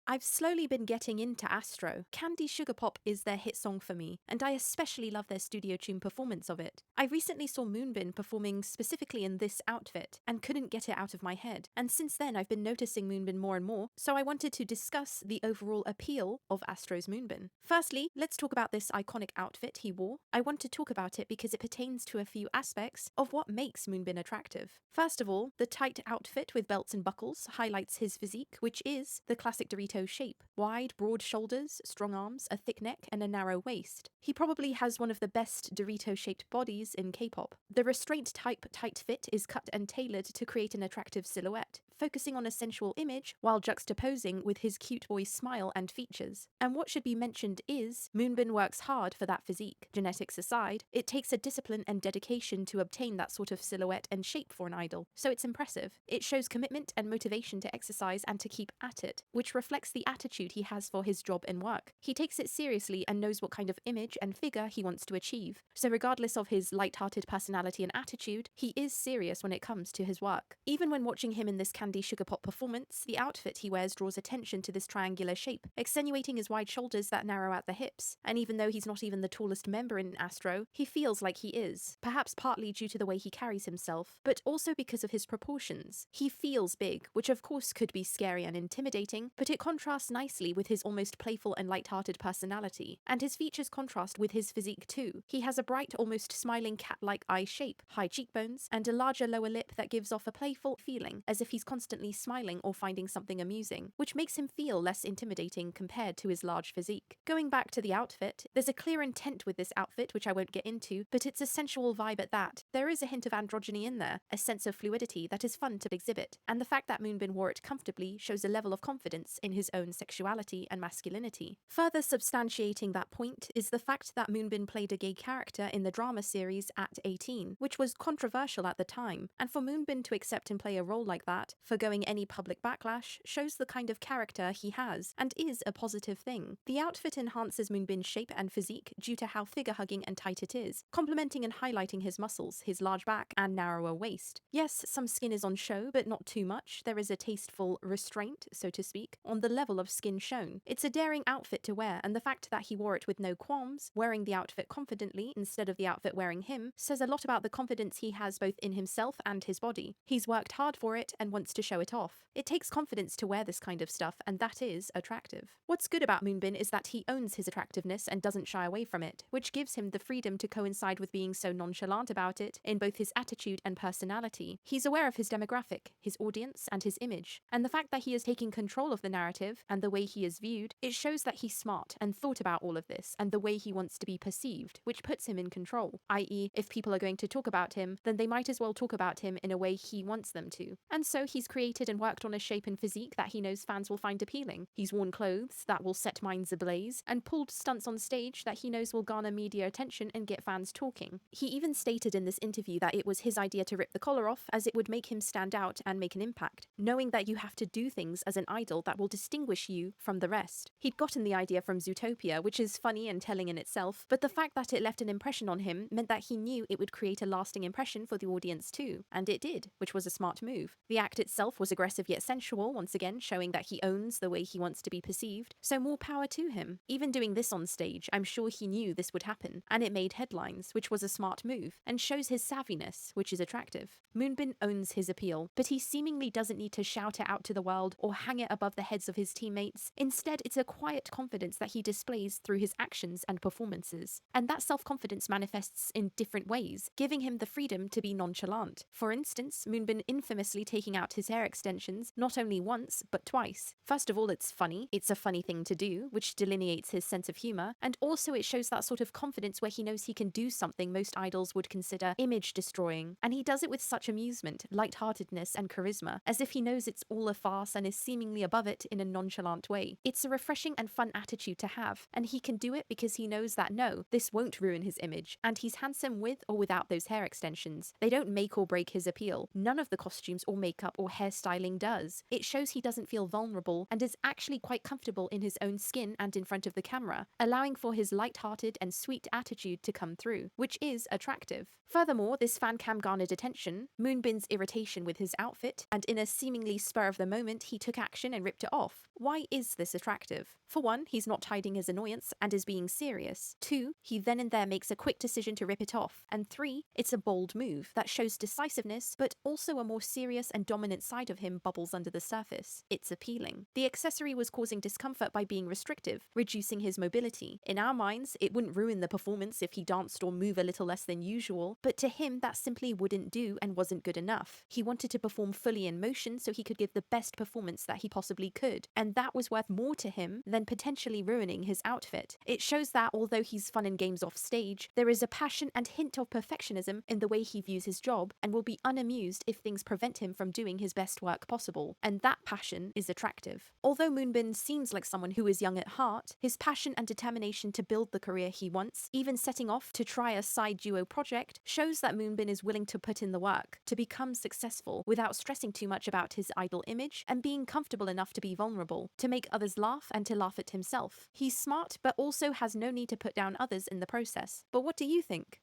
I've slowly been getting into Astro. Candy Sugar Pop is their hit song for me, and I especially love their studio tune performance of it. I recently saw Moonbin performing specifically in this outfit, and couldn't get it out of my head, and since then I've been noticing Moonbin more and more, so I wanted to discuss the overall appeal of Astro's Moonbin. Firstly, let's talk about this iconic outfit he wore. I want to talk about it because it pertains to a few aspects of what makes Moonbin attractive. First of all, the tight outfit with belts and buckles highlights his physique, which is the classic Dorito shape. Wide, broad shoulders, strong arms, a thick neck, and a narrow waist. He probably has one of the best Dorito-shaped bodies in Kpop. The restraint type tight fit is cut and tailored to create an attractive silhouette, focusing on a sensual image while juxtaposing with his cute boy smile and features. And what should be mentioned is, Moonbin works hard for that physique. Genetics aside, it takes a discipline and dedication to obtain that sort of silhouette and shape for an idol, so it's impressive. It shows commitment and motivation to exercise and to keep at it, which reflects the attitude he has for his job and work. He takes it seriously and knows what kind of image and figure he wants to achieve. So regardless of his light-hearted personality and attitude, he is serious when it comes to his work. Even when watching him in this Candy Sugar Pop performance, the outfit he wears draws attention to this triangular shape, accentuating his wide shoulders that narrow at the hips. And even though he's not even the tallest member in Astro, he feels like he is, perhaps partly due to the way he carries himself, but also because of his proportions. He feels big, which of course could be scary and intimidating, but it contrasts nicely with his almost playful and light-hearted personality, and his features contrast with his physique too. He has a bright, almost smiling cat-like eye shape, high cheekbones, and a larger lower lip that gives off a playful feeling, as if he's constantly smiling or finding something amusing, which makes him feel less intimidating compared to his large physique. Going back to the outfit, there's a clear intent with this outfit, which I won't get into, but it's a sensual vibe at that. There is a hint of androgyny in there, a sense of fluidity that is fun to exhibit, and the fact that Moonbin wore it comfortably shows a level of confidence in his own sexuality and masculinity. Further substantiating that point is the fact that Moonbin played a gay character in the drama series At 18, which was controversial at the time, and for Moonbin to accept and play a role like that, forgoing any public backlash, shows the kind of character he has, and is a positive thing. The outfit enhances Moonbin's shape and physique due to how figure-hugging and tight it is, complementing and highlighting his muscles, his large back, and narrower waist. Yes, some skin is on show, but not too much. There is a tasteful restraint, so to speak, on the level of skin shown. It's a daring outfit to wear, and the fact that he wore it with no qualms, wearing the outfit confidently instead of the outfit wearing him, says a lot about the confidence he has both in himself and his body. He's worked hard for it and wants to show it off. It takes confidence to wear this kind of stuff, and that is attractive. What's good about Moonbin is that he owns his attractiveness and doesn't shy away from it, which gives him the freedom to coincide with being so nonchalant about it in both his attitude and personality. He's aware of his demographic, his audience, and his image, and the fact that he is taking control of the narrative and the way he is viewed, it shows that he's smart and thought about all of this and the way he wants to be perceived, which puts him in control, i.e. if people are going to talk about him, then they might as well talk about him in a way he wants them to. And so he's created and worked on a shape and physique that he knows fans will find appealing. He's worn clothes that will set minds ablaze, and pulled stunts on stage that he knows will garner media attention and get fans talking. He even stated in this interview that it was his idea to rip the collar off, as it would make him stand out and make an impact, knowing that you have to do things as an idol that will distinguish you from the rest. He'd gotten the idea from Zootopia, which is funny and telling in itself, but the fact that it left an impression on him meant that he knew it would create a lasting impression for the audience too, and it did, which was a smart move. The act itself was aggressive yet sensual, once again showing that he owns the way he wants to be perceived, so more power to him. Even doing this on stage, I'm sure he knew this would happen, and it made headlines, which was a smart move, and shows his savviness, which is attractive. Moonbin owns his appeal, but he seemingly doesn't need to shout it out to the world or hang it above the heads of his teammates. Instead, it's a quiet confidence that he displays through his actions and performances. And that self-confidence manifests in different ways, giving him the freedom to be nonchalant. For instance, Moonbin infamously taking out his hair extensions not only once, but twice. First of all, it's funny. It's a funny thing to do, which delineates his sense of humor, and also it shows that sort of confidence where he knows he can do something most idols would consider image-destroying, and he does it with such amusement, lightheartedness, and charisma, as if he knows it's all a farce and is seemingly above it in a nonchalant way. It's a refreshing and fun attitude to have, and he can do it because he knows that no, this won't ruin his image, and he's handsome with or without those hair extensions. They don't make or break his appeal. None of the costumes or makeup or or hairstyling does. It shows he doesn't feel vulnerable and is actually quite comfortable in his own skin and in front of the camera, allowing for his light-hearted and sweet attitude to come through, which is attractive. Furthermore, this fan cam garnered attention, Moonbin's irritation with his outfit, and in a seemingly spur of the moment, he took action and ripped it off. Why is this attractive? For one, he's not hiding his annoyance and is being serious. 2, he then and there makes a quick decision to rip it off. And 3, it's a bold move that shows decisiveness, but also a more serious and dominant side of him bubbles under the surface. It's appealing. The accessory was causing discomfort by being restrictive, reducing his mobility. In our minds, it wouldn't ruin the performance if he danced or moved a little less than usual, but to him that simply wouldn't do and wasn't good enough. He wanted to perform fully in motion so he could give the best performance that he possibly could, and that was worth more to him than potentially ruining his outfit. It shows that although he's fun and games off stage, there is a passion and hint of perfectionism in the way he views his job and will be unamused if things prevent him from doing his best work possible, and that passion is attractive. Although Moonbin seems like someone who is young at heart, his passion and determination to build the career he wants, even setting off to try a side duo project, shows that Moonbin is willing to put in the work to become successful without stressing too much about his idol image and being comfortable enough to be vulnerable, to make others laugh and to laugh at himself. He's smart, but also has no need to put down others in the process. But what do you think?